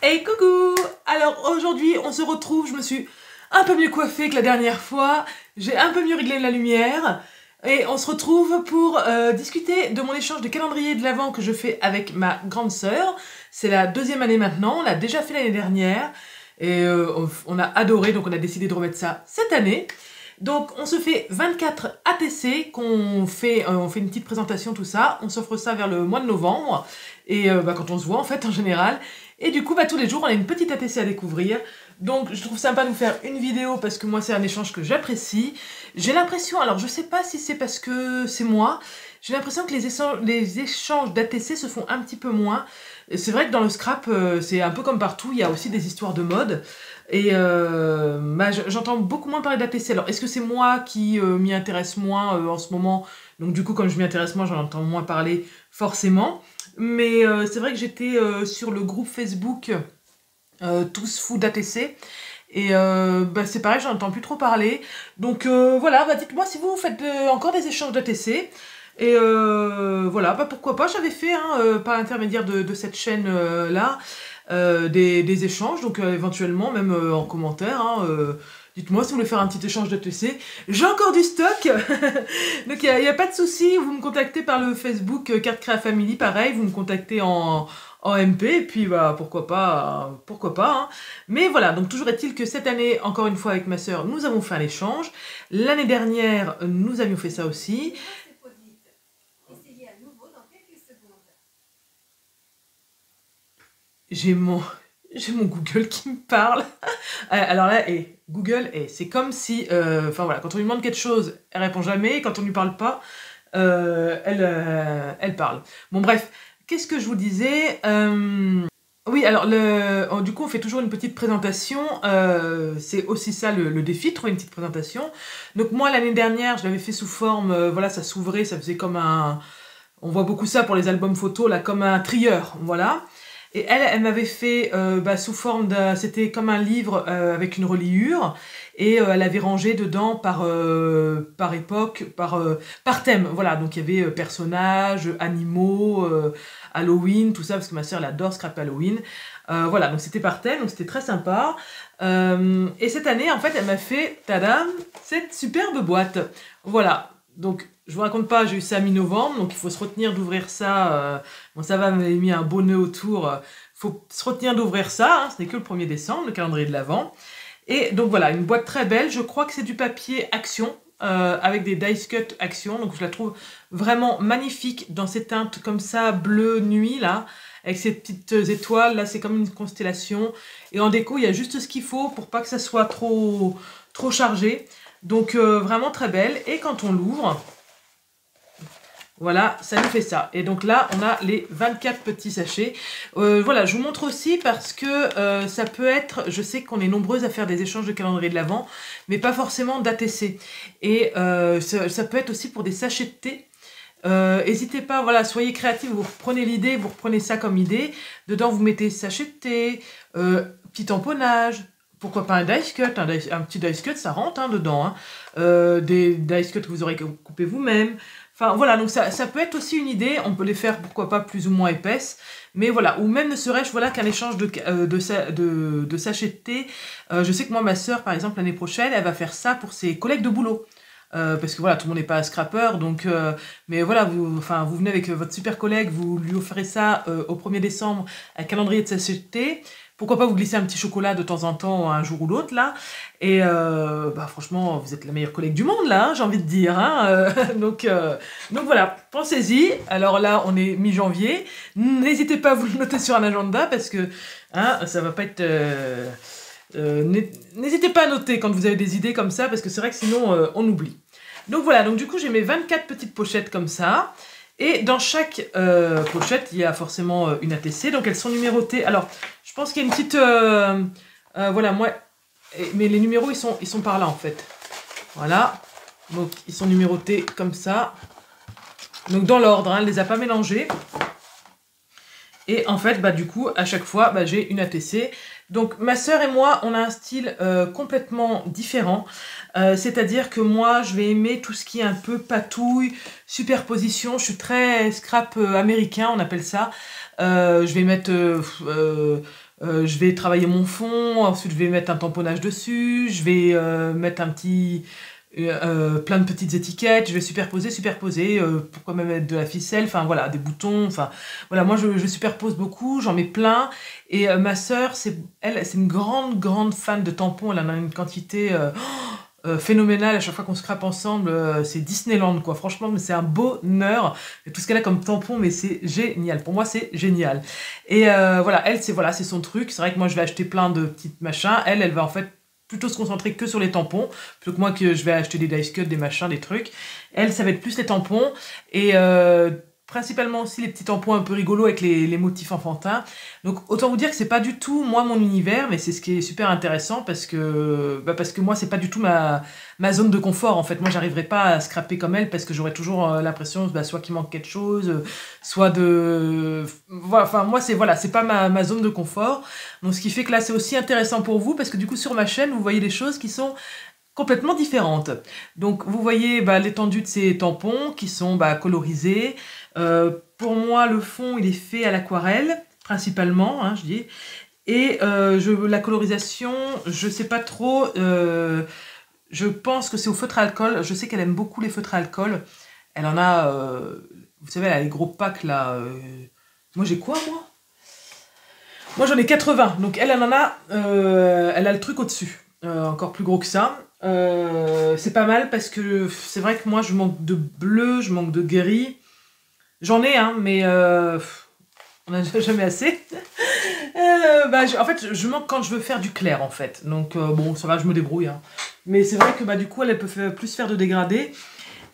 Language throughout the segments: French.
Hey coucou! Alors aujourd'hui on se retrouve, je me suis un peu mieux coiffée que la dernière fois, j'ai un peu mieux réglé la lumière et on se retrouve pour discuter de mon échange de calendrier de l'Avent que je fais avec ma grande sœur. C'est la deuxième année maintenant, on l'a déjà fait l'année dernière et on a adoré, donc on a décidé de remettre ça cette année. Donc on se fait 24 ATC, on fait une petite présentation, tout ça, on s'offre ça vers le mois de novembre, et quand on se voit en fait en général, et du coup tous les jours on a une petite ATC à découvrir, donc je trouve sympa de vous faire une vidéo parce que moi c'est un échange que j'apprécie. J'ai l'impression, alors je sais pas si c'est parce que c'est moi, j'ai l'impression que les échanges d'ATC se font un petit peu moins. C'est vrai que dans le scrap, c'est un peu comme partout, il y a aussi des histoires de mode. Et j'entends beaucoup moins parler d'ATC. Alors, est-ce que c'est moi qui m'y intéresse moins en ce moment? Donc du coup, comme je m'y intéresse moins, j'en entends moins parler forcément. Mais c'est vrai que j'étais sur le groupe Facebook Tous fous d'ATC. Et c'est pareil, j'en entends plus trop parler. Donc voilà, dites-moi si vous faites encore des échanges d'ATC. Et voilà, pourquoi pas, j'avais fait par l'intermédiaire de cette chaîne là des échanges, donc éventuellement même en commentaire, dites-moi si vous voulez faire un petit échange d'ATC. J'ai encore du stock, donc il n'y a pas de souci, vous me contactez par le Facebook Carte Créa Family, pareil, vous me contactez en MP, et puis pourquoi pas, hein. Mais voilà, donc toujours est-il que cette année, encore une fois avec ma sœur, nous avons fait un échange. L'année dernière, nous avions fait ça aussi. J'ai mon Google qui me parle. Alors là, Google, c'est comme si... voilà, quand on lui demande quelque chose, elle répond jamais. Quand on lui parle pas, elle parle. Bon, bref, qu'est-ce que je vous disais Oui, alors, du coup, on fait toujours une petite présentation. C'est aussi ça le défi, trouver une petite présentation. Donc moi, l'année dernière, je l'avais fait sous forme... voilà, ça s'ouvrait, ça faisait comme un... On voit beaucoup ça pour les albums photos, là, comme un trieur, voilà. Et elle m'avait fait sous forme de... C'était comme un livre avec une reliure. Et elle avait rangé dedans par époque, par thème. Voilà, donc il y avait personnages, animaux, Halloween, tout ça, parce que ma sœur elle adore scrap Halloween. Voilà, donc c'était par thème, donc c'était très sympa. Et cette année, en fait, elle m'a fait, tadam, cette superbe boîte. Voilà, donc... Je vous raconte pas, j'ai eu ça mi-novembre, donc il faut se retenir d'ouvrir ça. Bon, ça va, m'avait mis un beau nœud autour. Faut se retenir d'ouvrir ça, ce n'est que le 1er décembre, le calendrier de l'Avent. Et donc voilà, une boîte très belle. Je crois que c'est du papier Action, avec des dice cut Action. Donc je la trouve vraiment magnifique dans ces teintes comme ça, bleu nuit, là, avec ces petites étoiles. Là, c'est comme une constellation. Et en déco, il y a juste ce qu'il faut pour pas que ça soit trop chargé. Donc vraiment très belle. Et quand on l'ouvre... Voilà, ça nous fait ça. Et donc là, on a les 24 petits sachets. Voilà, je vous montre aussi parce que ça peut être... Je sais qu'on est nombreuses à faire des échanges de calendrier de l'Avent, mais pas forcément d'ATC. Et ça peut être aussi pour des sachets de thé. N'hésitez pas, voilà, soyez créatifs, vous reprenez l'idée, vous reprenez ça comme idée. Dedans, vous mettez sachet de thé, petit tamponnage, pourquoi pas un dice cut, un petit dice cut, ça rentre dedans. Des dice cut que vous aurez coupé vous-même. Enfin voilà, donc ça peut être aussi une idée, on peut les faire pourquoi pas plus ou moins épaisses, mais voilà, ou même ne serait-ce voilà, qu'un échange de sachets de thé. Je sais que moi, ma sœur, par exemple, l'année prochaine, elle va faire ça pour ses collègues de boulot. Parce que voilà, tout le monde n'est pas scrapper, donc mais voilà, vous venez avec votre super collègue, vous lui offrez ça au 1er décembre, un calendrier de sachets de thé. Pourquoi pas vous glisser un petit chocolat de temps en temps, un jour ou l'autre, là. Et franchement, vous êtes la meilleure collègue du monde, là, j'ai envie de dire. Donc voilà, pensez-y. Alors là, on est mi-janvier. N'hésitez pas à vous le noter sur un agenda, parce que ça va pas être... N'hésitez pas à noter quand vous avez des idées comme ça, parce que c'est vrai que sinon, on oublie. Donc voilà, donc du coup, j'ai mes 24 petites pochettes comme ça. Et dans chaque pochette, il y a forcément une ATC, donc elles sont numérotées. Alors, je pense qu'il y a une petite... voilà, moi... Mais les numéros, ils sont par là, en fait. Voilà. Donc, ils sont numérotés comme ça. Donc, dans l'ordre, elle ne les a pas mélangés. Et en fait, du coup, à chaque fois, j'ai une ATC. Donc, ma sœur et moi, on a un style complètement différent. C'est-à-dire que moi, je vais aimer tout ce qui est un peu patouille, superposition. Je suis très scrap américain, on appelle ça. Je vais mettre... je vais travailler mon fond, ensuite je vais mettre un tamponnage dessus, je vais mettre un petit... plein de petites étiquettes, je vais superposer, pourquoi même mettre de la ficelle, enfin voilà, des boutons, enfin voilà, moi je superpose beaucoup, j'en mets plein, et ma sœur, elle, c'est une grande fan de tampons, elle en a une quantité phénoménale, à chaque fois qu'on scrape ensemble, c'est Disneyland quoi, franchement, mais c'est un bonheur, et tout ce qu'elle a comme tampon, mais c'est génial, pour moi c'est génial, et voilà, elle c'est son truc, c'est vrai que moi je vais acheter plein de petits machins, elle va en fait plutôt se concentrer que sur les tampons, plutôt que moi que je vais acheter des dice cuts, des machins, des trucs. Elle, ça va être plus les tampons, et principalement aussi les petits tampons un peu rigolos avec les motifs enfantins. Donc autant vous dire que c'est pas du tout moi mon univers, mais c'est ce qui est super intéressant parce que moi c'est pas du tout ma zone de confort en fait. Moi j'arriverai pas à scraper comme elle parce que j'aurais toujours l'impression soit qu'il manque quelque chose, soit de... Voilà, enfin moi c'est pas ma zone de confort. Donc ce qui fait que là c'est aussi intéressant pour vous parce que du coup sur ma chaîne vous voyez des choses qui sont complètement différentes. Donc vous voyez l'étendue de ces tampons qui sont colorisés. Pour moi le fond il est fait à l'aquarelle principalement, hein, je dis. Et la colorisation, je sais pas trop, je pense que c'est au feutre à alcool. Je sais qu'elle aime beaucoup les feutres à alcool. Elle en a, vous savez, elle a les gros packs là. Moi j'ai quoi moi? Moi j'en ai 80, donc elle en a, elle a le truc au-dessus, encore plus gros que ça. C'est pas mal parce que c'est vrai que moi je manque de bleu, je manque de gris. J'en ai, hein, mais on n'a jamais assez. En fait, je manque quand je veux faire du clair, en fait. Donc, bon, ça va, je me débrouille. Hein. Mais c'est vrai que du coup, elle peut plus faire de dégradé.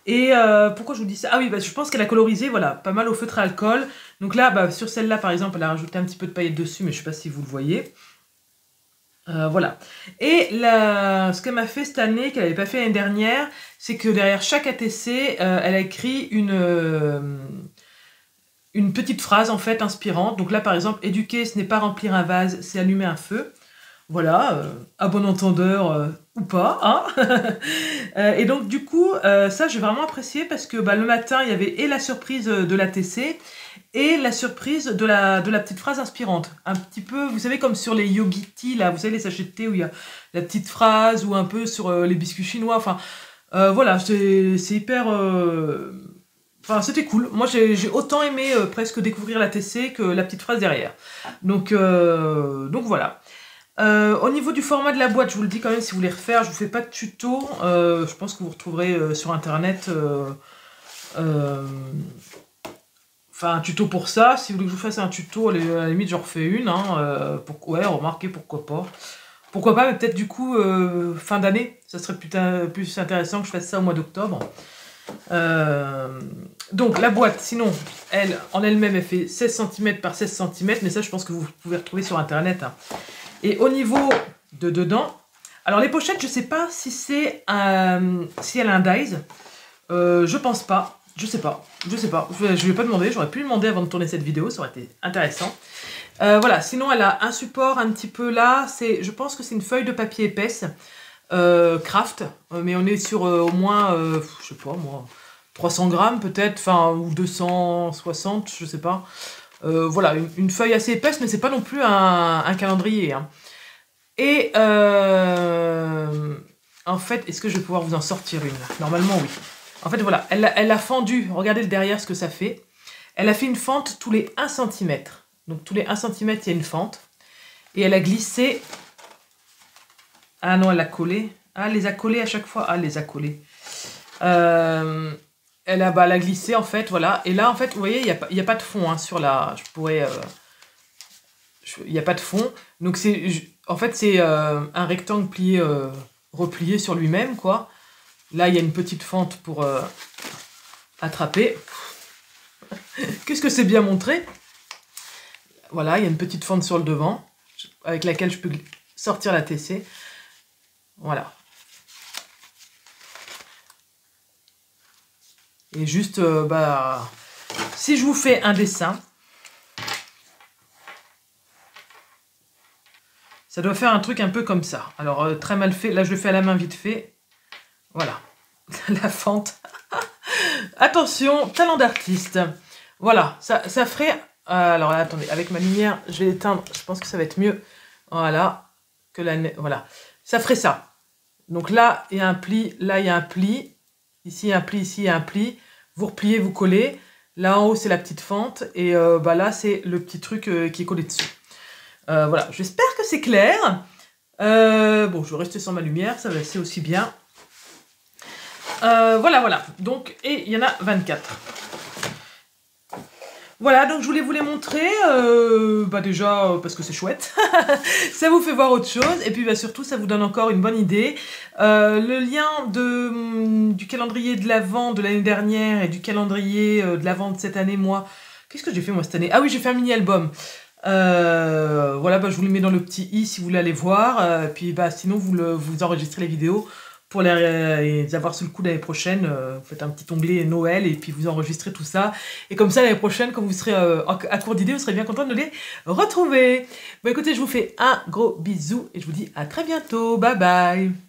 Et pourquoi je vous dis ça? Ah oui, je pense qu'elle a colorisé, voilà, pas mal au feutre à alcool. Donc là, sur celle-là, par exemple, elle a rajouté un petit peu de paillettes dessus, mais je sais pas si vous le voyez. Voilà. Et ce qu'elle m'a fait cette année, qu'elle n'avait pas fait l'année dernière, c'est que derrière chaque ATC, elle a écrit une petite phrase en fait inspirante. Donc là par exemple, éduquer ce n'est pas remplir un vase, c'est allumer un feu. Voilà, à bon entendeur ou pas. Hein. Et donc du coup, ça j'ai vraiment apprécié parce que le matin il y avait et la surprise de l'ATC et la surprise de la petite phrase inspirante. Un petit peu, vous savez comme sur les Yogi là, vous savez les sachets de thé où il y a la petite phrase ou un peu sur les biscuits chinois. Enfin voilà, c'est hyper... Enfin, c'était cool. Moi, j'ai autant aimé presque découvrir la TC que la petite phrase derrière. Donc voilà. Au niveau du format de la boîte, je vous le dis quand même, si vous voulez refaire, je vous fais pas de tuto. Je pense que vous retrouverez sur internet un tuto pour ça. Si vous voulez que je vous fasse un tuto, à la limite, j'en refais une. Hein, ouais, remarquez, pourquoi pas. Pourquoi pas, mais peut-être du coup, fin d'année, ça serait plus intéressant que je fasse ça au mois d'octobre. Donc la boîte, sinon, elle, en elle-même, elle fait 16 cm par 16 cm, mais ça, je pense que vous pouvez retrouver sur internet. Hein. Et au niveau de dedans, alors les pochettes, je sais pas si c'est si elle a un dies. Je pense pas. Je sais pas. Je vais pas demander. J'aurais pu lui demander avant de tourner cette vidéo. Ça aurait été intéressant. Voilà. Sinon, elle a un support un petit peu là. Je pense que c'est une feuille de papier épaisse. Craft. Mais on est sur au moins, je sais pas moi, 300 grammes peut-être. Enfin, ou 260, je sais pas. Voilà, une feuille assez épaisse, mais c'est pas non plus un calendrier. Hein. Et en fait, est-ce que je vais pouvoir vous en sortir une? Normalement, oui. En fait, voilà, elle a fendu, regardez le derrière ce que ça fait. Elle a fait une fente tous les 1 cm. Donc tous les 1 cm, il y a une fente. Et elle a glissé... Ah non, elle a collé. Ah, elle les a collés à chaque fois. Ah, elle les a collés. Elle a glissé, en fait, voilà. Et là, en fait, vous voyez, il n'y a pas de fond hein, sur la... Je pourrais... il n'y a pas de fond. Donc, en fait, c'est un rectangle plié, replié sur lui-même, quoi. Là, il y a une petite fente pour attraper. Qu'est-ce que c'est bien montré? Voilà, il y a une petite fente sur le devant, avec laquelle je peux sortir la TC. Voilà. Et juste, si je vous fais un dessin, ça doit faire un truc un peu comme ça. Alors, très mal fait. Là, je le fais à la main vite fait. Voilà. La fente. Attention, talent d'artiste. Voilà, ça ferait Alors là, attendez, avec ma lumière, je vais l'éteindre. Je pense que ça va être mieux. Voilà. Voilà. Ça ferait ça. Donc là, il y a un pli. Là, il y a un pli. Ici, il y a un pli. Ici, il y a un pli. Vous repliez, vous collez. Là, en haut, c'est la petite fente. Et là, c'est le petit truc qui est collé dessus. Voilà. J'espère que c'est clair. Bon, je vais rester sans ma lumière. Ça va c'est aussi bien. Voilà. Donc, et il y en a 24. Voilà, donc je voulais vous les montrer, déjà parce que c'est chouette, ça vous fait voir autre chose, et puis surtout ça vous donne encore une bonne idée. Le lien du calendrier de l'Avent de l'année dernière et du calendrier de l'Avent de cette année, moi, qu'est-ce que j'ai fait moi cette année? Ah oui, j'ai fait un mini-album. Voilà, je vous le mets dans le petit i si vous voulez aller voir, puis sinon vous enregistrez les vidéos pour les avoir sous le coup l'année prochaine. Vous faites un petit onglet Noël et puis vous enregistrez tout ça. Et comme ça, l'année prochaine, quand vous serez à court d'idées, vous serez bien content de les retrouver. Bon, écoutez, je vous fais un gros bisou et je vous dis à très bientôt. Bye bye.